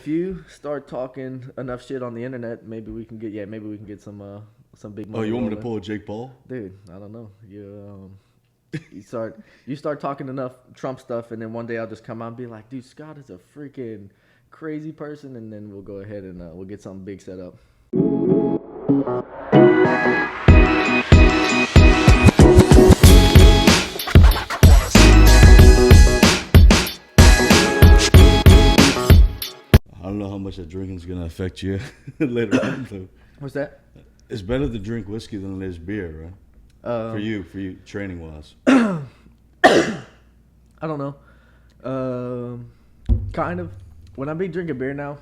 if you start talking enough shit on the internet, maybe we can get some big money. Oh, you want me to rolling. pull a Jake Paul? Dude, I don't know. You start talking enough Trump stuff, and then one day I'll just come out and be like, dude, Scott is a freaking crazy person, and then we'll go ahead and we'll get something big set up. I don't know how much that drinking is gonna affect you later on. Though. What's that? It's better to drink whiskey than it is beer, right? For you, training wise. I don't know. Kind of. When I be drinking beer now,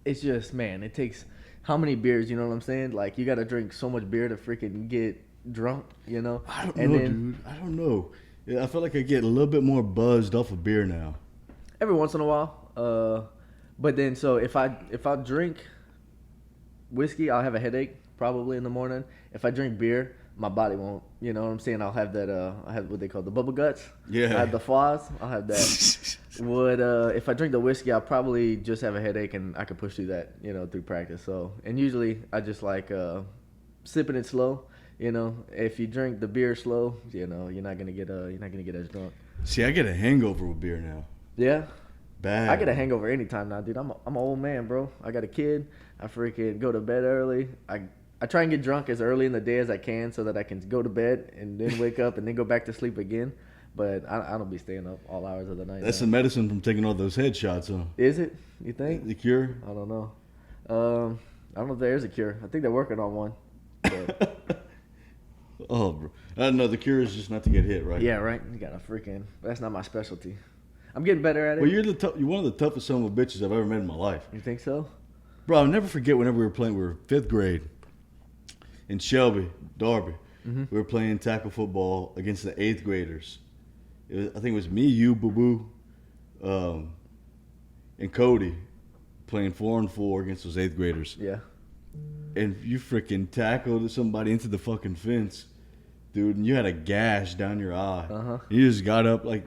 it's just, man, it takes how many beers, you know what I'm saying? Like, you got to drink so much beer to freaking get drunk, you know? I don't know, dude. I don't know. Yeah, I feel like I get a little bit more buzzed off of beer now. Every once in a while. But then, so if I drink whiskey, I'll have a headache probably in the morning. If I drink beer, my body won't. You know what I'm saying? I'll have that. I have what they call the bubble guts. Yeah. I have the flaws. I'll have that. If I drink the whiskey, I'll probably just have a headache, and I could push through that. You know, through practice. So, and usually I just like sipping it slow. You know, if you drink the beer slow, you know, you're not gonna get as drunk. See, I get a hangover with beer now. Yeah. Bad. I get a hangover anytime now, dude. I'm an old man, bro. I got a kid. I freaking go to bed early. I try and get drunk as early in the day as I can so that I can go to bed and then wake up and then go back to sleep again. But I don't be staying up all hours of the night. That's the medicine from taking all those headshots, huh? Is it? You think? The cure? I don't know. I don't know if there is a cure. I think they're working on one. But Oh, bro. I know the cure is just not to get hit, right? yeah, right. You got a freaking. That's not my specialty. I'm getting better at it. Well, you're one of the toughest son of a bitches I've ever met in my life. You think so? Bro, I'll never forget whenever we were fifth grade in Shelby, Darby. Mm-hmm. We were playing tackle football against the 8th graders. I think it was me, you, Boo Boo, and Cody playing 4-on-4 against those 8th graders. Yeah. And you freaking tackled somebody into the fucking fence, dude, and you had a gash down your eye. Uh-huh. You just got up like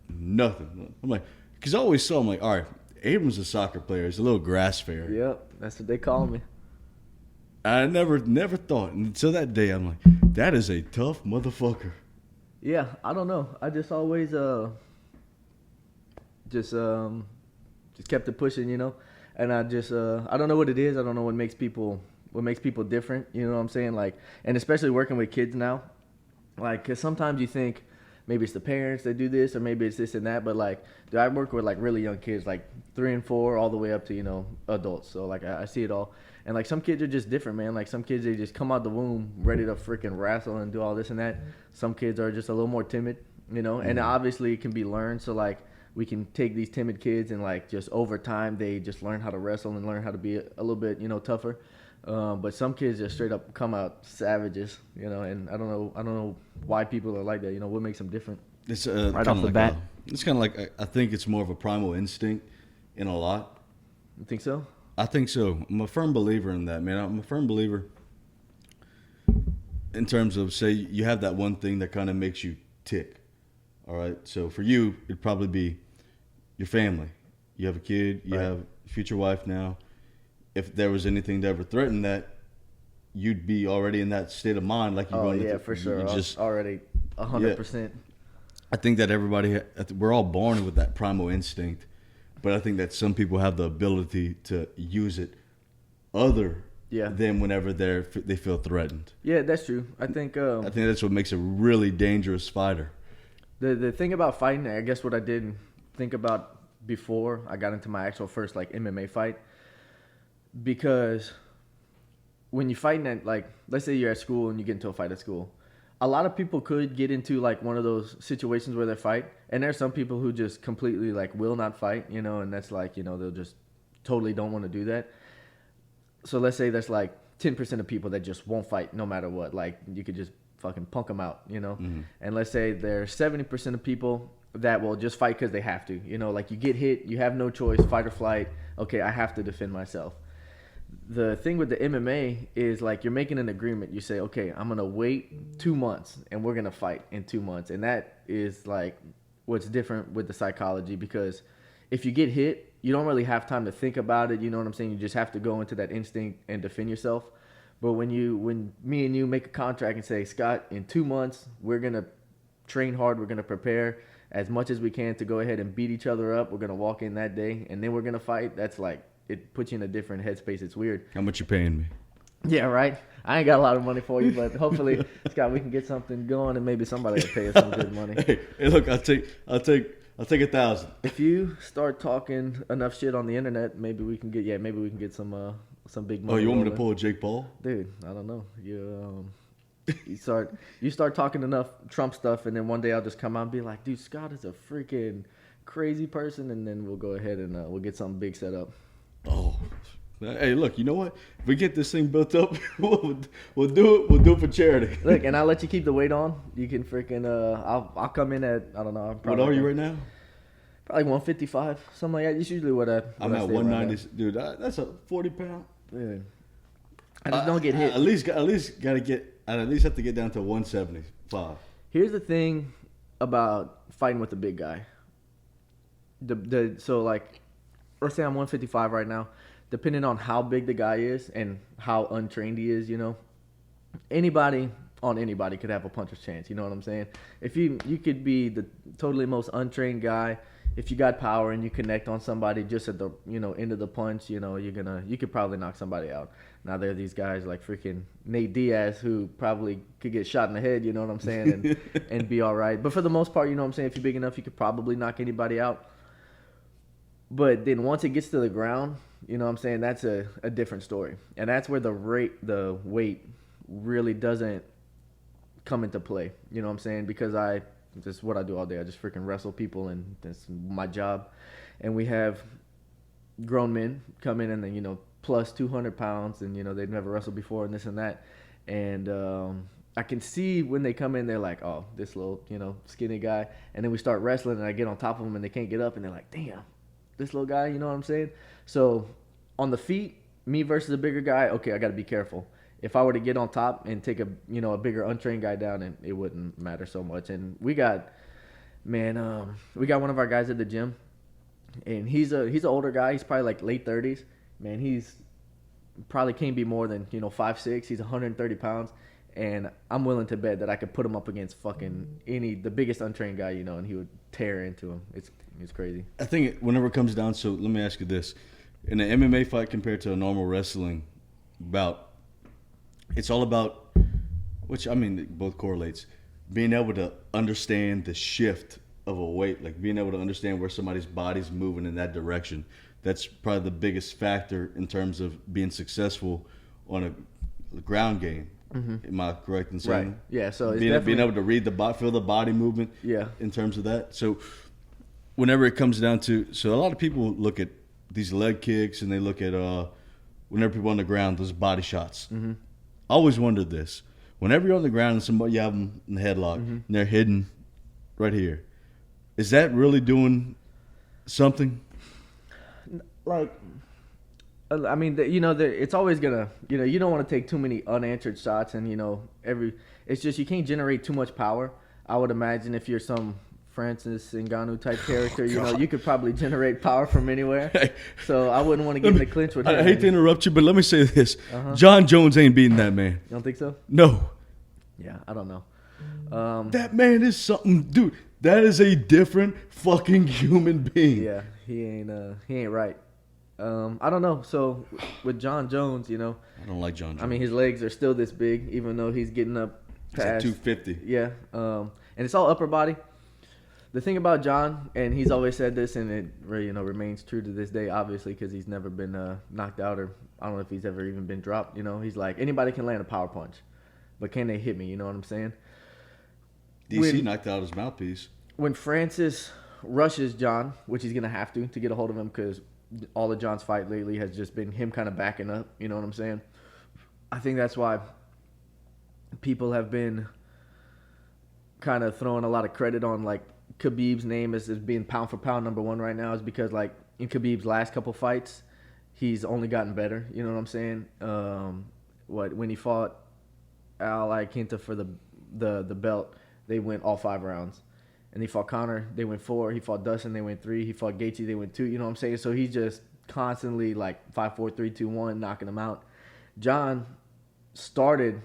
nothing. I'm like, because I always saw him like, all right, Abram's a soccer player. He's a little grass fair. Yep. That's what they call me. I never thought until that day. I'm like, that is a tough motherfucker. Yeah, I don't know. I just always just kept it pushing, you know. And I just I don't know what it is. I don't know what makes people different. You know what I'm saying? Like, and especially working with kids now, like, 'cause sometimes you think maybe it's the parents that do this, or maybe it's this and that. But like, dude, I work with like really young kids, like 3 and 4, all the way up to, you know, adults. So like, I see it all. And like, some kids are just different, man. Like, some kids, they just come out the womb ready to freaking wrestle and do all this and that. Some kids are just a little more timid, you know. And obviously it can be learned. So like, we can take these timid kids and like, just over time they just learn how to wrestle and learn how to be a little bit, you know, tougher. But some kids just straight up come out savages, you know. And I don't know why people are like that. You know, what makes them different? It's Right off the bat. It's kind of like I think it's more of a primal instinct in a lot. You think so? I think so. I'm a firm believer in that, man. I'm a firm believer in terms of, say, you have that one thing that kind of makes you tick. All right. So for you, it'd probably be your family. You have a kid. You have a future wife now. If there was anything that ever threatened that, you'd be already in that state of mind, like you're going. Oh yeah, for sure. Just already 100%. I think that we're all born with that primal instinct, but I think that some people have the ability to use it other than whenever they feel threatened. Yeah, that's true. I think that's what makes a really dangerous fighter. The thing about fighting, I guess what I didn't think about before I got into my actual first like MMA fight, because when you fighting at, like, let's say you're at school and you get into a fight at school, a lot of people could get into like one of those situations where they fight, and there's some people who just completely like will not fight, you know, and that's like, you know, they'll just totally don't want to do that. So let's say there's like 10% of people that just won't fight no matter what. Like, you could just fucking punk them out, you know. Mm-hmm. And let's say there's 70% of people that will just fight because they have to, you know, like, you get hit, you have no choice, fight or flight. Okay, I have to defend myself. The thing with the MMA is, like, you're making an agreement. You say, okay, I'm going to wait 2 months and we're going to fight in 2 months. And that is like what's different with the psychology, because if you get hit, you don't really have time to think about it. You know what I'm saying? You just have to go into that instinct and defend yourself. But when me and you make a contract and say, Scott, in 2 months we're gonna train hard, we're gonna prepare as much as we can to go ahead and beat each other up. We're gonna walk in that day and then we're gonna fight. That's like, it puts you in a different headspace. It's weird. How much you paying me? Yeah, right. I ain't got a lot of money for you, but hopefully, Scott, we can get something going and maybe somebody will pay us some good money. Hey, look, I'll take 1,000. If you start talking enough shit on the internet, maybe we can get some big money. Oh, you want me to pull a Jake Paul? Dude, I don't know. You start talking enough Trump stuff, and then one day I'll just come out and be like, dude, Scott is a freaking crazy person, and then we'll go ahead and we'll get something big set up. Oh, hey, look, you know what? If we get this thing built up, we'll do it. We'll do it for charity. Look, and I'll let you keep the weight on. You can freaking I'll come in at, I don't know. What are you right now? Probably 155, something like that. It's usually what I'm I at stay 190. right Dude, that's a 40-pound. Yeah. I just don't get hit. At least have to get down to 175. Here's the thing about fighting with a big guy. So like, let's say I'm 155 right now. Depending on how big the guy is and how untrained he is, anybody could have a puncher's chance. You know what I'm saying? If you could be the totally most untrained guy, if you got power and you connect on somebody just at the end of the punch, you could probably knock somebody out. Now there are these guys like freaking Nate Diaz who probably could get shot in the head. You know what I'm saying? And be all right. But for the most part, you know what I'm saying? If you're big enough, you could probably knock anybody out. But then once it gets to the ground, you know what I'm saying, that's a different story. And that's where the weight really doesn't come into play. You know what I'm saying? Because this is what I do all day. I just freaking wrestle people, and that's my job. And we have grown men come in and then, plus 200 pounds, and, they've never wrestled before and this and that. And I can see when they come in, they're like, oh, this little, skinny guy. And then we start wrestling, and I get on top of them, and they can't get up, and they're like, damn. This little guy, you know what I'm saying? So on the feet, me versus a bigger guy, okay, I got to be careful. If I were to get on top and take a bigger untrained guy down, and it wouldn't matter so much. And we got one of our guys at the gym, and he's an older guy. He's probably like late 30s. Man, he's probably can't be more than 5'6". He's 130 pounds, and I'm willing to bet that I could put him up against fucking the biggest untrained guy, and he would tear into him. It's crazy. I think whenever it comes down, so let me ask you this. In an MMA fight compared to a normal wrestling bout, it's all about, which I mean both correlates, being able to understand the shift of a weight, like being able to understand where somebody's body's moving in that direction. That's probably the biggest factor in terms of being successful on a ground game. Mm-hmm. Am I correct in saying? Right. Yeah. So it's being able to read feel the body movement. Yeah. In terms of that, so whenever it comes down to, so a lot of people look at these leg kicks and they look at whenever people on the ground, those body shots. Mm-hmm. I always wondered this: whenever you're on the ground and you have them in the headlock, mm-hmm. and they're hidden right here, is that really doing something? Like, I mean, it's always gonna, you don't want to take too many unanswered shots, and it's just you can't generate too much power. I would imagine if you're some Francis Ngannou type character, you could probably generate power from anywhere. Hey, so I wouldn't want to get in the clinch with him. I hate to interrupt you, but let me say this: Jon Jones ain't beating that man. You don't think so? No. Yeah, I don't know. That man is something, dude. That is a different fucking human being. Yeah, he ain't right. I don't know. So with Jon Jones, I don't like Jon Jones. I mean, his legs are still this big, even though he's getting up past 250. Yeah. And it's all upper body. The thing about Jon, and he's always said this, and it remains true to this day, obviously, because he's never been knocked out, or I don't know if he's ever even been dropped. He's like, anybody can land a power punch, but can they hit me? You know what I'm saying? DC knocked out his mouthpiece. When Francis rushes Jon, which he's gonna have to get a hold of him, because all of Jon's fight lately has just been him kind of backing up. You know what I'm saying? I think that's why people have been kind of throwing a lot of credit on like Khabib's name as being pound for pound number one right now, is because like in Khabib's last couple fights, he's only gotten better. You know what I'm saying? When he fought Al Iaquinta for the belt, they went all 5 rounds. And he fought Connor, they went 4. He fought Dustin, they went 3. He fought Gaethje, they went 2. You know what I'm saying? So he just constantly like 5, 4, 3, 2, 1, knocking them out. Jon started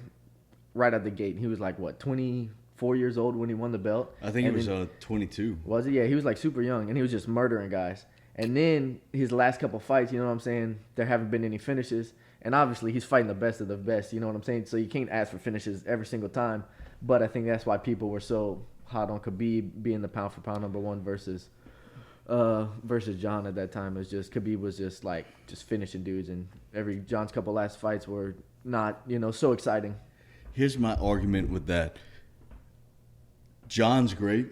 right at the gate. He was like, what, 24 years old when he won the belt? I think he was 22. Was he? Yeah, he was like super young, and he was just murdering guys. And then his last couple fights, you know what I'm saying, there haven't been any finishes. And obviously he's fighting the best of the best, you know what I'm saying? So you can't ask for finishes every single time. But I think that's why people were so hot on Khabib being the pound for pound #1 versus Jon at that time. It was just Khabib was just like just finishing dudes, and Jon's couple last fights were not, you know, so exciting. Here's my argument with that. Jon's great,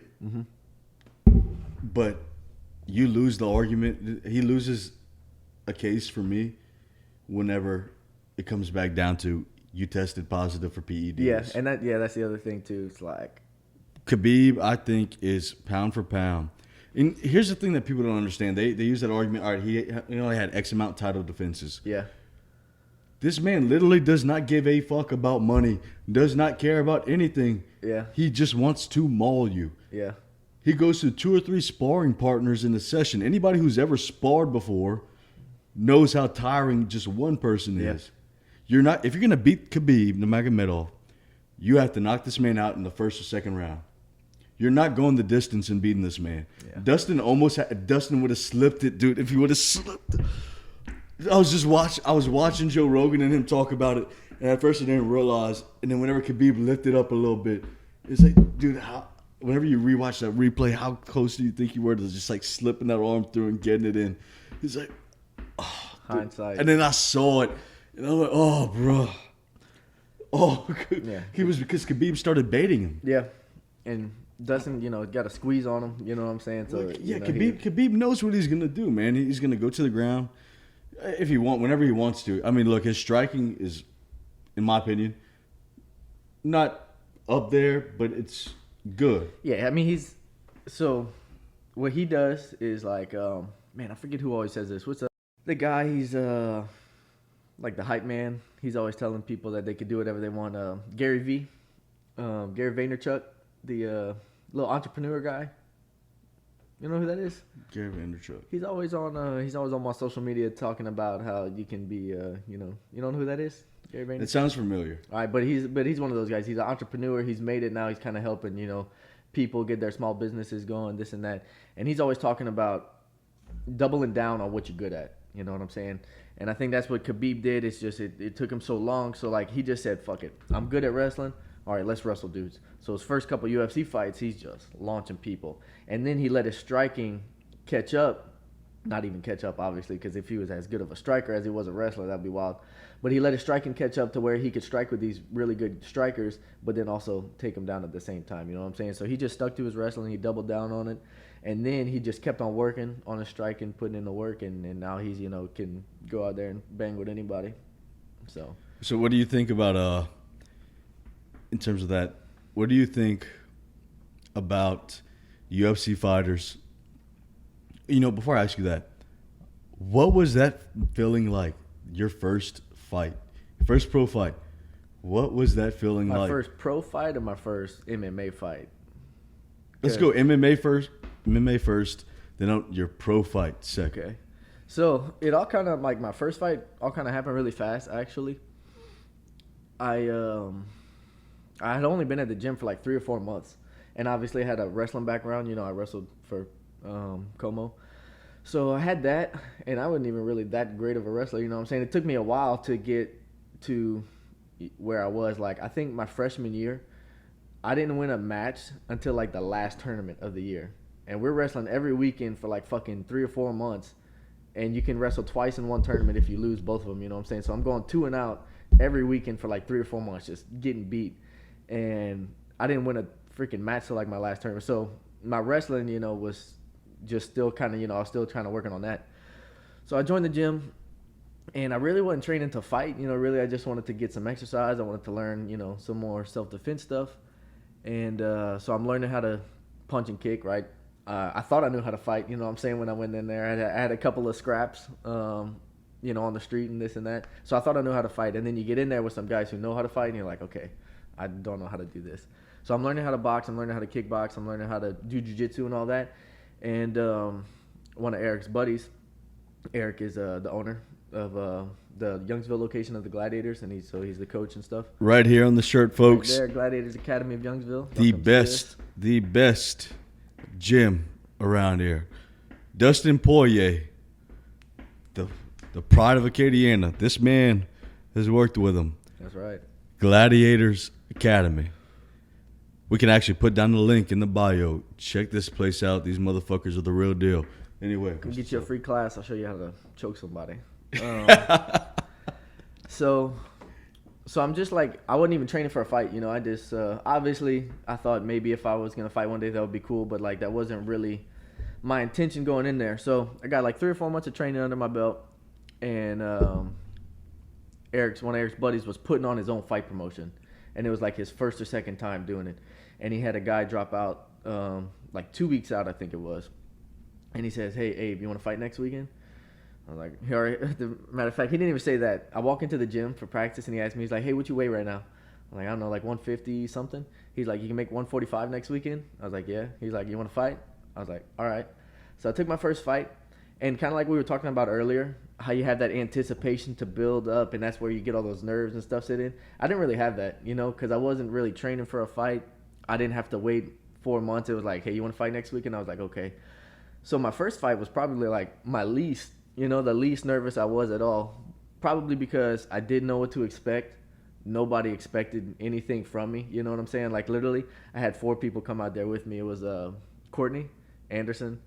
but you lose the argument. He loses a case for me whenever it comes back down to you tested positive for PEDs. Yeah, and that's the other thing too. It's like Khabib, I think, is pound for pound. And here's the thing that people don't understand. They use that argument. All right, he only had X amount title defenses. Yeah. This man literally does not give a fuck about money. Does not care about anything. Yeah. He just wants to maul you. Yeah. He goes to 2 or 3 sparring partners in the session. Anybody who's ever sparred before knows how tiring just one person is. You're not, if you're gonna beat Khabib Nurmagomedov, you have to knock this man out in the first or second round. You're not going the distance and beating this man. Yeah. Dustin would have slipped it, dude. If he would have slipped it. I was watching Joe Rogan and him talk about it, and at first I didn't realize. And then whenever Khabib lifted up a little bit, it's like, dude, whenever you rewatch that replay, how close do you think you were to just like slipping that arm through and getting it in? He's like, oh, hindsight. And then I saw it, and I was like, oh, bro. Oh, yeah. He was because Khabib started baiting him. Yeah, and Dustin, you know, got a squeeze on him. You know what I'm saying? So yeah, you know, Khabib knows what he's gonna do, man. He's gonna go to the ground whenever he wants to. I mean, look, his striking is, in my opinion, not up there, but it's good. Yeah, I mean, so what he does is like, man, I forget who always says this. What's the guy? He's like the hype man. He's always telling people that they could do whatever they want. Gary Vaynerchuk, the little entrepreneur guy. You know who that is? Gary Vaynerchuk. He's always on my social media talking about how you can be, you don't know who that is? Gary Vaynerchuk? It sounds familiar. All right, but he's one of those guys. He's an entrepreneur. He's made it now. He's kind of helping, you know, people get their small businesses going, this and that. And he's always talking about doubling down on what you're good at. You know what I'm saying? And I think that's what Khabib did. It's just it took him so long. So like he just said, "Fuck it, I'm good at wrestling. All right, let's wrestle dudes." So his first couple UFC fights, he's just launching people, and then he let his striking catch up. Not even catch up, obviously, because if he was as good of a striker as he was a wrestler, that'd be wild. But he let his striking catch up to where he could strike with these really good strikers, but then also take them down at the same time. You know what I'm saying? So he just stuck to his wrestling. He doubled down on it. And then he just kept on working on his striking, putting in the work, and now he's, you know, can go out there and bang with anybody. So what do you think about, in terms of that, what do you think about UFC fighters? You know, before I ask you that, what was that feeling like, your first fight, first pro fight? What was that feeling like? My first pro fight or my first MMA fight? Let's go MMA first, then your pro fight second. Okay. So it all kind of, like, my first fight all kind of happened really fast, actually. I had only been at the gym for like 3 or 4 months. And obviously I had a wrestling background. You know, I wrestled for Como. So I had that, and I wasn't even really that great of a wrestler, you know what I'm saying? It took me a while to get to where I was. Like, I think my freshman year, I didn't win a match until like the last tournament of the year. And we're wrestling every weekend for like fucking 3 or 4 months. And you can wrestle twice in one tournament if you lose both of them, you know what I'm saying? So I'm going 2 and out every weekend for like 3 or 4 months, just getting beat. And I didn't win a freaking match till like my last tournament. So my wrestling, you know, was just still kind of, you know, I was still trying to working on that. So I joined the gym, and I really wasn't training to fight. You know, really I just wanted to get some exercise. I wanted to learn, you know, some more self-defense stuff. And so I'm learning how to punch and kick, right? I thought I knew how to fight, you know what I'm saying, when I went in there. I had a couple of scraps, you know, on the street and this and that. So I thought I knew how to fight. And then you get in there with some guys who know how to fight, and you're like, okay, I don't know how to do this. So I'm learning how to box. I'm learning how to kickbox. I'm learning how to do jiu-jitsu and all that. And one of Eric's buddies, Eric is the owner of the Youngsville location of the Gladiators, and he's the coach and stuff. Right here on the shirt, folks. Right there, Gladiators Academy of Youngsville. The best gym around here. Dustin Poirier, the pride of Acadiana. This man has worked with him. That's right. Gladiators Academy. We can actually put down the link in the bio. Check this place out. These motherfuckers are the real deal. Anyway. Come get you a free class. I'll show you how to choke somebody. So I'm just like, I wasn't even training for a fight. You know, I just, obviously, I thought maybe if I was going to fight one day, that would be cool. But, like, that wasn't really my intention going in there. So I got, like, 3 or 4 months of training under my belt. And one of Eric's buddies was putting on his own fight promotion. And it was, like, his first or second time doing it. And he had a guy drop out, like, 2 weeks out, I think it was. And he says, hey, Abe, you want to fight next weekend? I was like, all right. Matter of fact, he didn't even say that. I walk into the gym for practice, and he asked me, he's like, hey, what you weigh right now? I'm like, I don't know, like 150 something. He's like, you can make 145 next weekend? I was like, yeah. He's like, you want to fight? I was like, all right. So I took my first fight, and kind of like we were talking about earlier, how you have that anticipation to build up, and that's where you get all those nerves and stuff sitting. I didn't really have that, you know, because I wasn't really training for a fight. I didn't have to wait 4 months. It was like, hey, you want to fight next week? And I was like, okay. So my first fight was probably like my least, you know, the least nervous I was at all. Probably because I didn't know what to expect. Nobody expected anything from me. You know what I'm saying? Like, literally, I had 4 people come out there with me. It was Courtney, Anderson,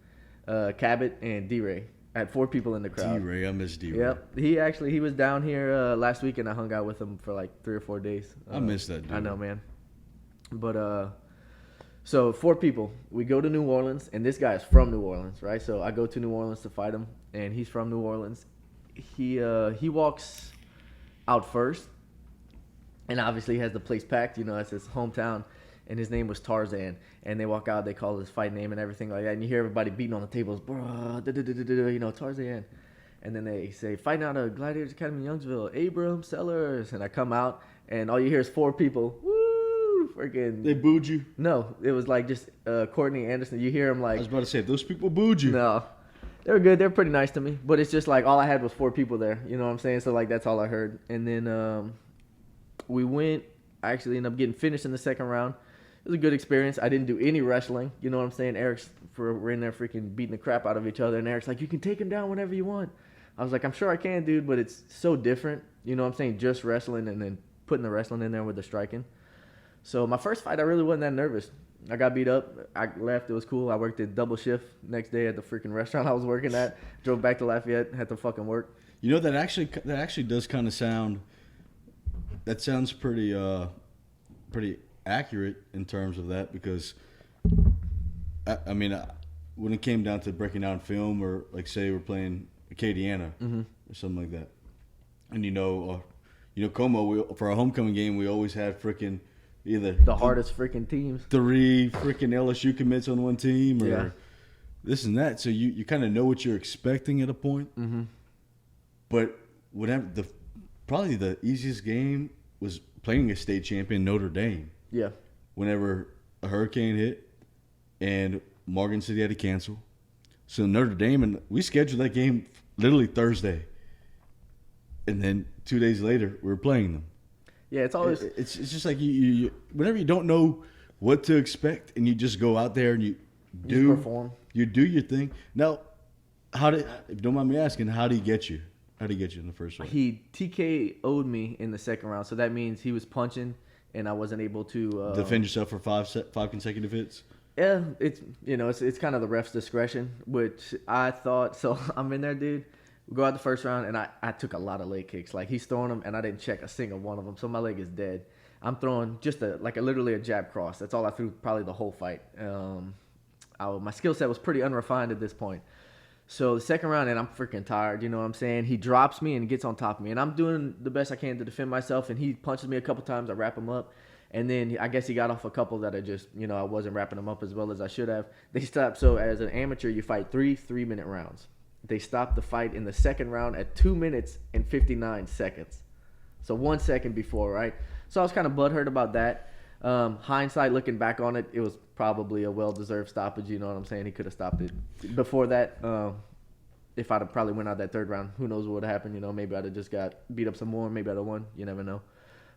Cabot, and D-Ray. I had 4 people in the crowd. D-Ray, I miss D-Ray. Yep. He was down here last week, and I hung out with him for like 3 or 4 days. I miss that dude. I know, man. But, so 4 people. We go to New Orleans, and this guy is from New Orleans, right? So I go to New Orleans to fight him, and he's from New Orleans. He walks out first, and obviously he has the place packed. You know, that's his hometown, and his name was Tarzan. And they walk out, they call his fight name and everything like that, and you hear everybody beating on the tables, you know, Tarzan. And then they say, fighting out of Gladiators Academy in Youngsville, Abram, Sellers. And I come out, and all you hear is 4 people. Woo! Freaking. They booed you? No, it was like just Courtney Anderson. You hear him like. I was about to say, if those people booed you. No. They were good. They were pretty nice to me. But it's just like all I had was 4 people there. You know what I'm saying? So, like, that's all I heard. And then we went. I actually ended up getting finished in the second round. It was a good experience. I didn't do any wrestling. You know what I'm saying? We're in there freaking beating the crap out of each other. And Eric's like, you can take him down whenever you want. I was like, I'm sure I can, dude. But it's so different. You know what I'm saying? Just wrestling and then putting the wrestling in there with the striking. So my first fight, I really wasn't that nervous. I got beat up. I left. It was cool. I worked a double shift next day at the freaking restaurant I was working at. Drove back to Lafayette. Had to fucking work. You know, that actually does kind of sound. That sounds pretty accurate in terms of that, because I mean, when it came down to breaking down film, or like say we're playing Acadiana or something like that, and you know Como, for our homecoming game, we always had freaking either the hardest freaking teams, 3 freaking LSU commits on one team, or this and that. So you kind of know what you're expecting at a point. Mm-hmm. But probably the easiest game was playing a state champion Notre Dame. Yeah. Whenever a hurricane hit and Morgan City had to cancel. So Notre Dame, and we scheduled that game literally Thursday. And then 2 days later, we were playing them. Yeah, it's always... It's just like you whenever you don't know what to expect and you just go out there and you perform. You do your thing. Now, if you don't mind me asking, how did he get you? How did he get you in the first round? He TKO'd me in the second round. So that means he was punching and I wasn't able to defend yourself for 5 consecutive hits. Yeah, it's kind of the ref's discretion, which I thought. So I'm in there, dude. We go out the first round, and I took a lot of leg kicks. Like, he's throwing them, and I didn't check a single one of them. So my leg is dead. I'm throwing just literally a jab cross. That's all I threw probably the whole fight. My skill set was pretty unrefined at this point. So the second round, and I'm freaking tired, you know what I'm saying? He drops me and gets on top of me. And I'm doing the best I can to defend myself, and he punches me a couple times. I wrap him up. And then I guess he got off a couple that I just, I wasn't wrapping him up as well as I should have. They stopped. So as an amateur, you fight 3 3-minute rounds. They stopped the fight in the second round at 2 minutes and 59 seconds. So 1 second before, right? So I was kind of butthurt about that. Hindsight, looking back on it, it was probably a well-deserved stoppage. You know what I'm saying? He could have stopped it before that. If I'd have probably went out that third round, who knows what would have happened? You know, maybe I'd have just got beat up some more. Maybe I'd have won. You never know.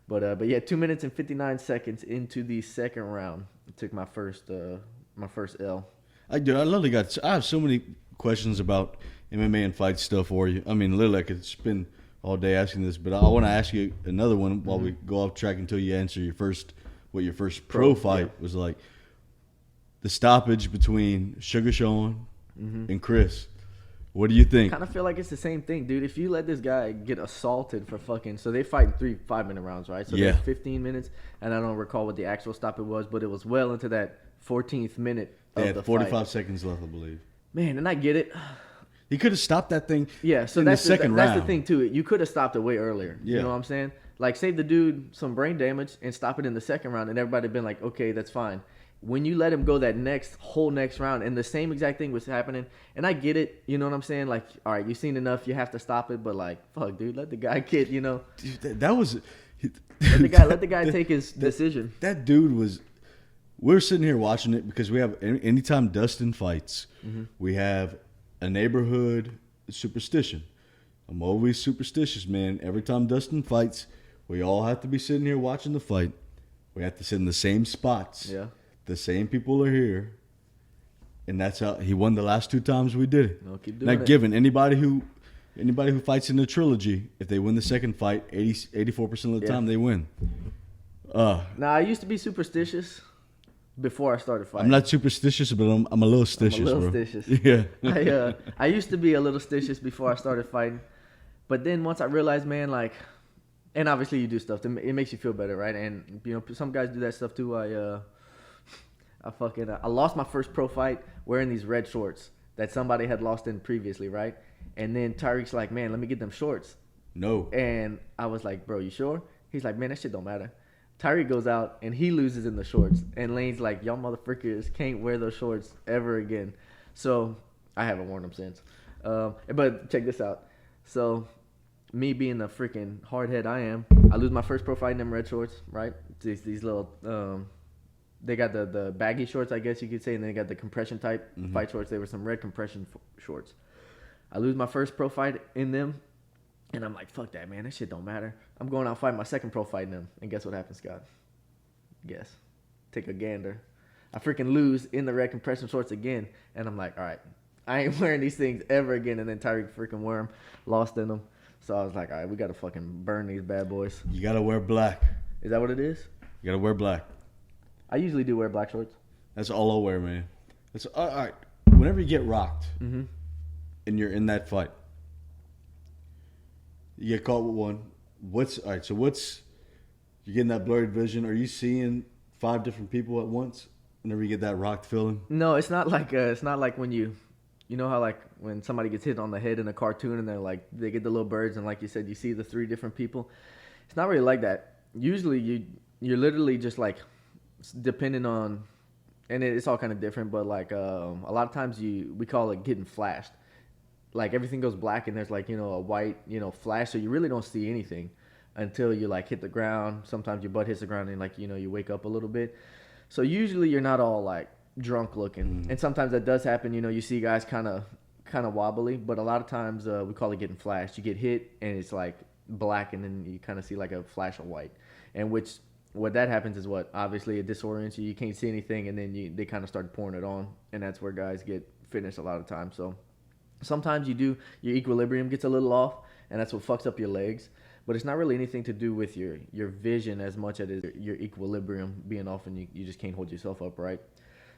But yeah, 2 minutes and 59 seconds into the second round, I took my first L. I literally I have so many questions about MMA and fight stuff for you. I mean, literally, I could spend all day asking this, but I want to ask you another one while we go off track until you answer what your first pro fight was like. The stoppage between Sugar Sean and Chris. What do you think? I kind of feel like it's the same thing, dude. If you let this guy get assaulted for fucking... So they fight 3 5-minute rounds, right? So there's 15 minutes, and I don't recall what the actual stop it was, but it was well into that 14th minute of the 45 fight. seconds left, I believe. Man, and I get it. He could have stopped that thing so in that's the second round. That's the thing, too. You could have stopped it way earlier. Yeah. You know what I'm saying? Like, save the dude some brain damage and stop it in the second round, and everybody been like, okay, that's fine. When you let him go that whole next round, and the same exact thing was happening, and I get it, you know what I'm saying? Like, all right, you've seen enough, you have to stop it, but like, fuck, dude, let the guy get, you know. Dude, that was... Let the guy take his decision. That dude was... We're sitting here watching it because we have... Anytime Dustin fights, we have a neighborhood superstition. I'm always superstitious, man. Every time Dustin fights, we all have to be sitting here watching the fight. We have to sit in the same spots. Yeah. The same people are here, and that's how he won the last 2 times we did it. No, keep doing it. Given anybody who fights in the trilogy, if they win the second fight, 84% of the time they win. Now I used to be superstitious before I started fighting. I'm not superstitious, but I'm a little stitious, I'm a little bro. stitious. Yeah. I used to be a little stitious before I started fighting, but then once I realized, man, like, and obviously you do stuff it makes you feel better, right? And you know, some guys do that stuff too. I lost my first pro fight wearing these red shorts that somebody had lost in previously, right? And then Tyreek's like, man, let me get them shorts. No. And I was like, bro, you sure? He's like, man, that shit don't matter. Tyreek goes out and he loses in the shorts. And Lane's like, y'all motherfuckers can't wear those shorts ever again. So I haven't worn them since. But check this out. So me being the freaking hardhead I am, I lose my first pro fight in them red shorts, right? These little... They got the baggy shorts, I guess you could say, and then they got the compression type fight shorts. They were some red compression shorts. I lose my first pro fight in them, and I'm like, fuck that, man. That shit don't matter. I'm going out fighting my second pro fight in them, and guess what happens, Scott? Guess. Take a gander. I freaking lose in the red compression shorts again, and I'm like, all right, I ain't wearing these things ever again. And then Tyreek freaking wore them, lost in them. So I was like, all right, we got to fucking burn these bad boys. You got to wear black. Is that what it is? You got to wear black. I usually do wear black shorts. That's all I'll wear, man. That's all right. Whenever you get rocked and you're in that fight, you get caught with one. You're getting that blurred vision. Are you seeing 5 different people at once whenever you get that rocked feeling? No, it's not like when you know how like when somebody gets hit on the head in a cartoon and they get the little birds and like you said, you see the 3 different people. It's not really like that. Usually you're literally just like, depending on, and it's all kind of different, but like a lot of times we call it getting flashed. Like everything goes black and there's like, you know, a white, you know, flash, so you really don't see anything until you like hit the ground. Sometimes your butt hits the ground and like, you know, you wake up a little bit. So usually you're not all like drunk looking, and sometimes that does happen. You know, you see guys kind of wobbly, but a lot of times we call it getting flashed. You get hit and it's like black, and then you kind of see like a flash of white, and what that happens is obviously it disorients you. You can't see anything, and then they kind of start pouring it on, and that's where guys get finished a lot of times. So sometimes your equilibrium gets a little off, and that's what fucks up your legs. But it's not really anything to do with your vision as much as it is your equilibrium being off, and you just can't hold yourself upright.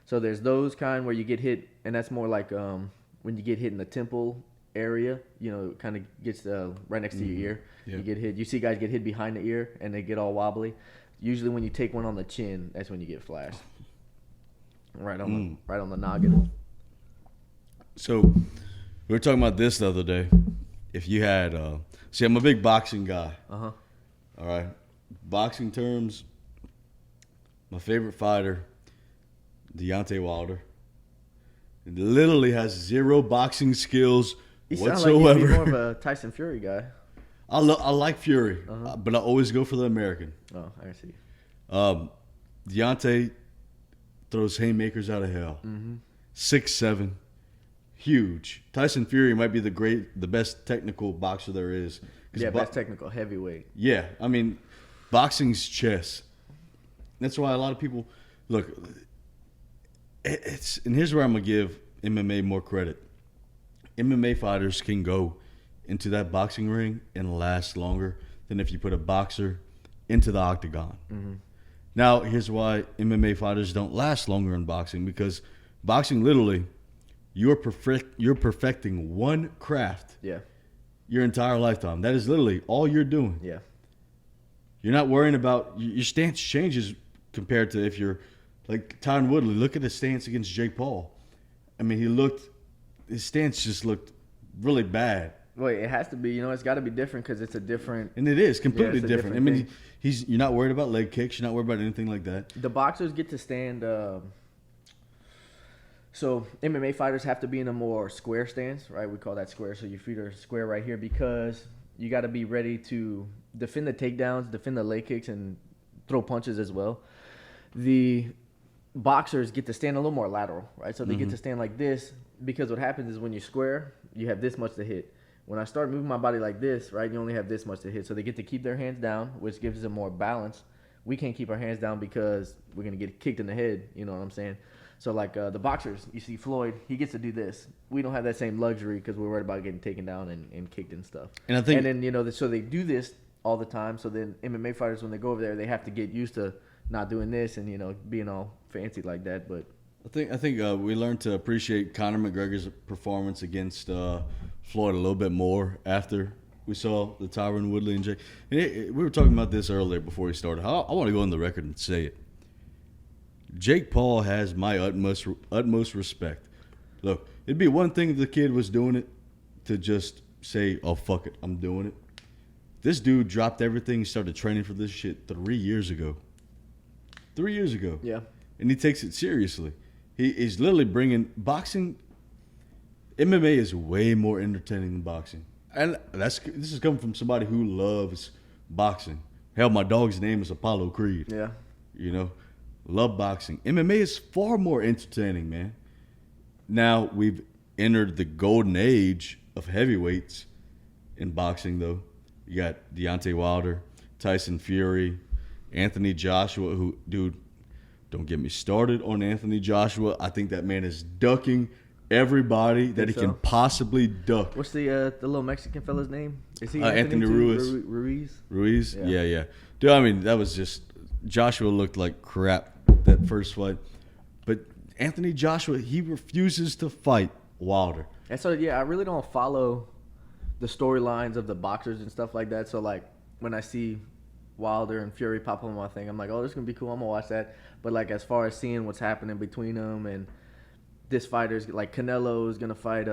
So there's those kind where you get hit, and that's more like when you get hit in the temple area, you know, it kind of gets right next to your ear. Yep. You get hit. You see guys get hit behind the ear, and they get all wobbly. Usually when you take one on the chin, that's when you get flashed. Right on the noggin. So we were talking about this the other day. If you had, I'm a big boxing guy. All right, boxing terms. My favorite fighter, Deontay Wilder, literally has 0 boxing skills whatsoever. You sound like you'd be more of a Tyson Fury guy. I like Fury, but I always go for the American. Oh, I see. Deontay throws haymakers out of hell. 6'7", huge. Tyson Fury might be the best technical boxer there is. Yeah, best technical heavyweight. Yeah, I mean, boxing's chess. That's why a lot of people look. And here's where I'm gonna give MMA more credit. MMA fighters can go into that boxing ring and last longer than if you put a boxer into the octagon. Now, here's why MMA fighters don't last longer in boxing, because boxing, literally, you're perfecting one craft your entire lifetime. That is literally all you're doing. Yeah. You're not worrying about your stance changes compared to if you're like Tyron Woodley. Look at his stance against Jake Paul. I mean, his stance just looked really bad. Well, it has to be. It's got to be different because it's a different. And it is completely it's different. I mean, you're not worried about leg kicks. You're not worried about anything like that. The boxers get to stand. So MMA fighters have to be in a more square stance, right? We call that square. So your feet are square right here because you got to be ready to defend the takedowns, defend the leg kicks, and throw punches as well. The boxers get to stand a little more lateral, right? So they get to stand like this because what happens is when you're square, you have this much to hit. When I start moving my body like this, right, you only have this much to hit. So they get to keep their hands down, which gives them more balance. We can't keep our hands down because we're going to get kicked in the head, you know what I'm saying? So, like, the boxers, you see Floyd, he gets to do this. We don't have that same luxury because we're worried about getting taken down and kicked and stuff. And I think, and then, so they do this all the time. So then MMA fighters, when they go over there, they have to get used to not doing this and, being all fancy like that. But I think we learned to appreciate Conor McGregor's performance against Floyd a little bit more after we saw the Tyron Woodley and Jake. We were talking about this earlier before we started. I want to go on the record and say it. Jake Paul has my utmost respect. Look, it'd be one thing if the kid was doing it to just say, oh, fuck it, I'm doing it. This dude dropped everything and started training for this shit 3 years ago. 3 years ago. Yeah. And he takes it seriously. He's literally bringing boxing. MMA is way more entertaining than boxing. And this is coming from somebody who loves boxing. Hell, my dog's name is Apollo Creed. Yeah. Love boxing. MMA is far more entertaining, man. Now, we've entered the golden age of heavyweights in boxing, though. You got Deontay Wilder, Tyson Fury, Anthony Joshua, who, dude, don't get me started on Anthony Joshua. I think that man is ducking everybody that he can possibly duck. What's the little Mexican fella's name? Is he Anthony Ruiz? Ruiz? Yeah. Dude, I mean, that was just... Joshua looked like crap that first fight. But Anthony Joshua, he refuses to fight Wilder. And so, I really don't follow the storylines of the boxers and stuff like that. So, like, when I see Wilder and Fury pop on my thing, I'm like, oh, this is going to be cool. I'm going to watch that. But, like, as far as seeing what's happening between them and this fighter's, like, Canelo is going to fight...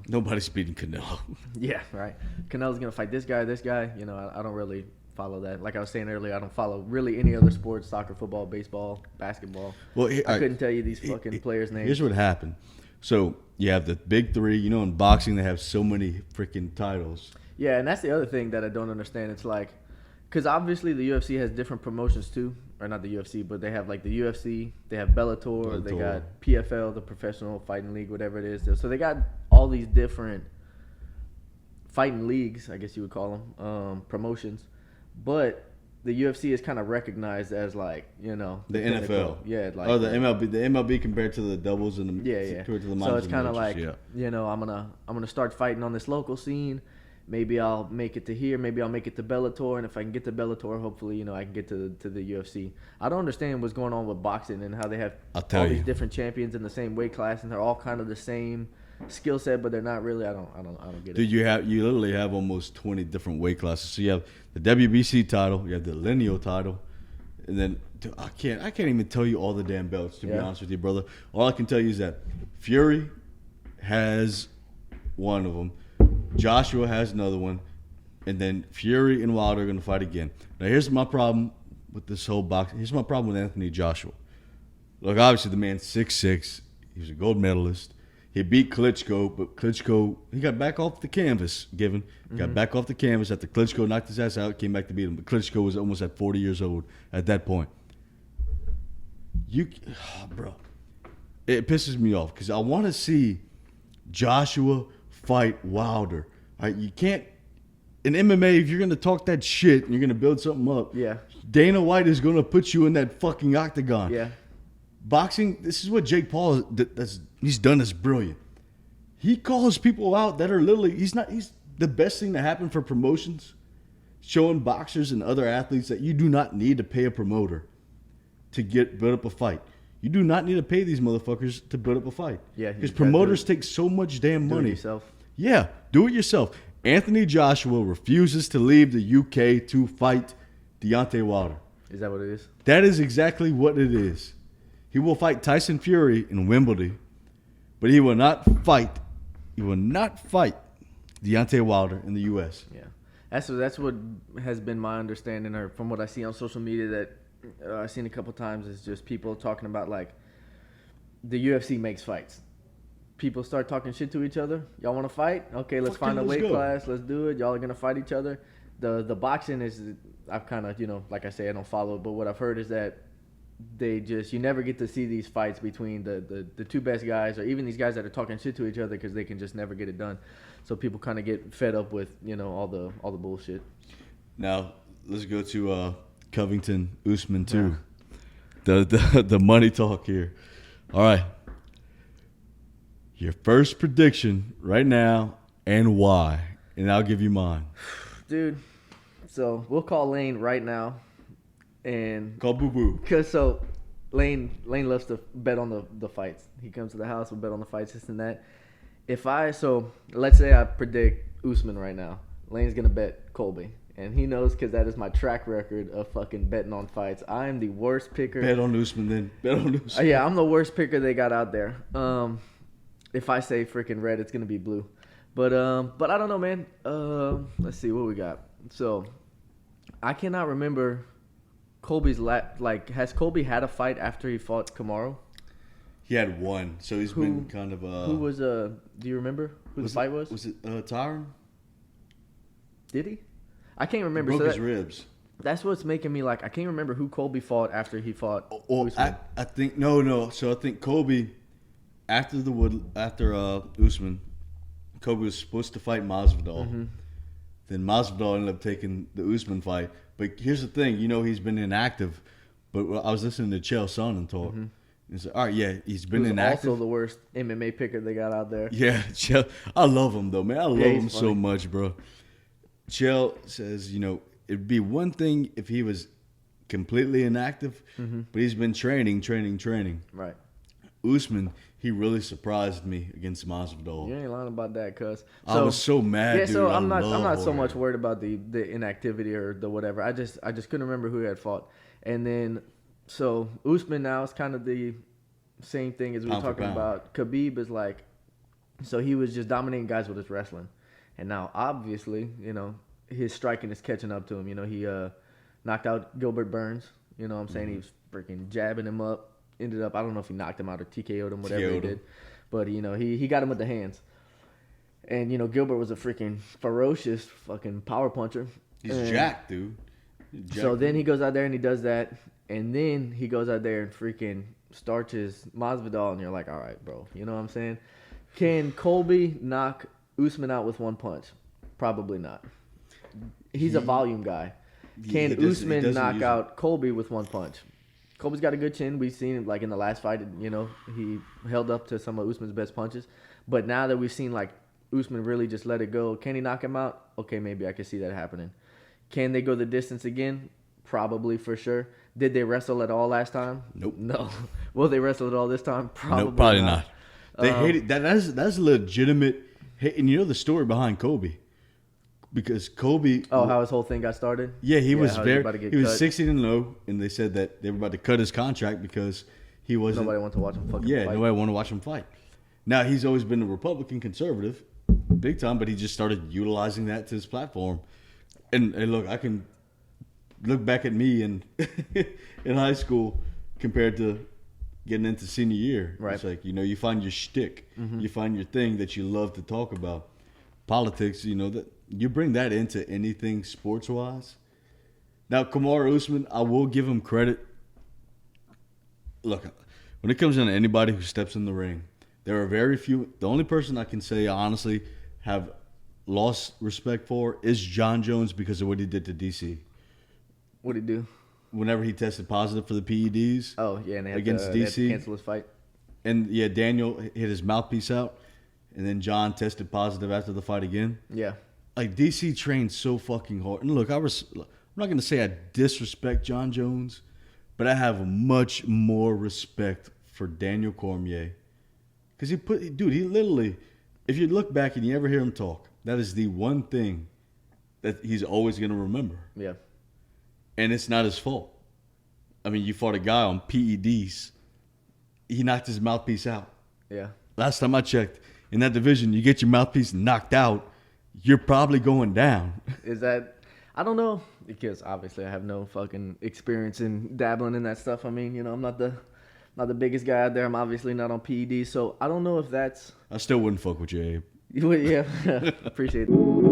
Nobody's beating Canelo. Yeah, right. Canelo's going to fight this guy. I don't really... follow that. Like I was saying earlier, I don't follow really any other sports: soccer, football, baseball, basketball. Well, I couldn't tell you these fucking players' names. Here's what happened. So you have the big three. In boxing they have so many freaking titles. Yeah, and that's the other thing that I don't understand. It's like, because obviously the UFC has different promotions too, or not the UFC, but they have like the UFC, they have Bellator. They got PFL, the Professional Fighting League, whatever it is. So they got all these different fighting leagues, I guess you would call them, promotions. But the UFC is kind of recognized as like, the NFL. Yeah, like the MLB. The MLB compared to the doubles and the compared to the so it's kind of like, I'm gonna start fighting on this local scene. Maybe I'll make it to here. Maybe I'll make it to Bellator, and if I can get to Bellator, hopefully, I can get to the UFC. I don't understand what's going on with boxing and how they have all these different champions in the same weight class, and they're all kind of the same skill set, but they're not really. I don't get it. Dude, you literally have almost 20 different weight classes. So you have the WBC title, you have the lineal title, and then dude, I can't even tell you all the damn belts, to be honest with you, brother. All I can tell you is that Fury has one of them, Joshua has another one, and then Fury and Wilder are going to fight again. Now here's my problem with this whole boxing. Here's my problem with Anthony Joshua. Look, obviously the man's 6'6". He was a gold medalist. He beat Klitschko, but Klitschko, he got back off the canvas, got back off the canvas after Klitschko knocked his ass out, came back to beat him. But Klitschko was almost at 40 years old at that point. Bro, it pisses me off because I want to see Joshua fight Wilder. All right, you can't in MMA if you're gonna talk that shit and you're gonna build something up. Yeah. Dana White is gonna put you in that fucking octagon. Yeah. Boxing. This is what Jake Paul he's done. Is brilliant. He calls people out that are literally he's the best thing to happen for promotions. Showing boxers and other athletes that you do not need to pay a promoter to build up a fight. You do not need to pay these motherfuckers to build up a fight. Yeah, because promoters take so much damn money. Do it yourself. Yeah, do it yourself. Anthony Joshua refuses to leave the UK to fight Deontay Wilder. Is that what it is? That is exactly what it is. He will fight Tyson Fury in Wimbledon, but he will not fight. He will not fight Deontay Wilder in the US. Yeah. That's what has been my understanding, or from what I see on social media that I've seen a couple times, is just people talking about like the UFC makes fights. People start talking shit to each other. Y'all want to fight? Okay, let's find a weight class. Let's do it. Y'all are gonna fight each other. The boxing is, I've kind of, like I say, I don't follow it, but what I've heard is that you never get to see these fights between the two best guys, or even these guys that are talking shit to each other, because they can just never get it done. So people kind of get fed up with all the bullshit. Now let's go to Covington Usman too. Yeah. The money talk here. All right, your first prediction right now and why, and I'll give you mine, dude. So we'll call Lane right now. And call Boo Boo. Cause Lane loves to bet on the fights. He comes to the house, we'll bet on the fights, this and that. Let's say I predict Usman right now. Lane's gonna bet Colby, and he knows because that is my track record of fucking betting on fights. I am the worst picker. Bet on Usman then. Bet on Usman. Yeah, I'm the worst picker they got out there. If I say freaking red, it's gonna be blue. But I don't know, man. Let's see what we got. So I cannot remember. Colby's has Colby had a fight after he fought Kamaru? He had one, so he's been kind of. Who was do you remember who the fight was? Was it Tyron? Did he? I can't remember. He broke his ribs. That's what's making me I can't remember who Colby fought after he fought. I think no. So I think Colby after Usman, Colby was supposed to fight Masvidal. Mm-hmm. Then Masvidal ended up taking the Usman fight. But here's the thing, he's been inactive. But I was listening to Chael Sonnen talk. Mm-hmm. And said, all right, yeah, he's been inactive. Also the worst MMA picker they got out there. Yeah, Chael. I love him, though, man. I love him so much, bro. Chael says, it'd be one thing if he was completely inactive, mm-hmm. but he's been training. Right. Usman, he really surprised me against Masvidal. You ain't lying about that, cuz. I was so mad, dude. So I'm not so much worried about the inactivity or the whatever. I just couldn't remember who he had fought. And then so Usman now is kind of the same thing as we were talking about. Khabib is so he was just dominating guys with his wrestling. And now obviously, his striking is catching up to him. He knocked out Gilbert Burns. You know what I'm saying? Mm-hmm. He was freaking jabbing him up. Ended up, I don't know if he knocked him out or TKO'd him, whatever he did. But, he got him with the hands. And, Gilbert was a freaking ferocious fucking power puncher. He's jacked, dude. So then he goes out there and he does that. And then he goes out there and freaking starches Masvidal. And you're like, all right, bro. You know what I'm saying? Can Colby knock Usman out with one punch? Probably not. He's a volume guy. Can Usman knock out Colby with one punch? Colby's got a good chin. We've seen him in the last fight. He held up to some of Usman's best punches. But now that we've seen Usman really just let it go, can he knock him out? Okay, maybe I can see that happening. Can they go the distance again? Probably, for sure. Did they wrestle at all last time? Nope. No. Will they wrestle at all this time? Probably. Nope, probably not. They hated that. That's legitimate hate. And the story behind Colby. Because Colby, how his whole thing got started. Yeah, he was 16-0, and they said that they were about to cut his contract because he wasn't. Nobody wanted to watch him fucking fight. Yeah, nobody wanted to watch him fight. Now he's always been a Republican conservative, big time, but he just started utilizing that to his platform. And look, I can look back at me in high school compared to getting into senior year. Right. It's you find your shtick, mm-hmm. you find your thing that you love to talk about. Politics, that. You bring that into anything sports-wise. Now, Kamaru Usman, I will give him credit. look, when it comes down to anybody who steps in the ring, there are very few. The only person I can say honestly have lost respect for is Jon Jones because of what he did to DC. What'd he do? Whenever he tested positive for the PEDs. Oh yeah, and against DC, they had to cancel his fight. And yeah, Daniel hit his mouthpiece out, and then Jon tested positive after the fight again. Yeah. Like DC trained so fucking hard. And look, I'm not gonna say I disrespect Jon Jones, but I have much more respect for Daniel Cormier. Because he literally, if you look back and you ever hear him talk, that is the one thing that he's always going to remember. Yeah. And it's not his fault. I mean, you fought a guy on PEDs. He knocked his mouthpiece out. Yeah. Last time I checked, in that division, you get your mouthpiece knocked out, you're probably going down. Is that... I don't know, because obviously I have no fucking experience in dabbling in that stuff. I mean, I'm not the biggest guy out there. I'm obviously not on PEDs, so I don't know if that's... I still wouldn't fuck with you, Abe. Yeah, appreciate it.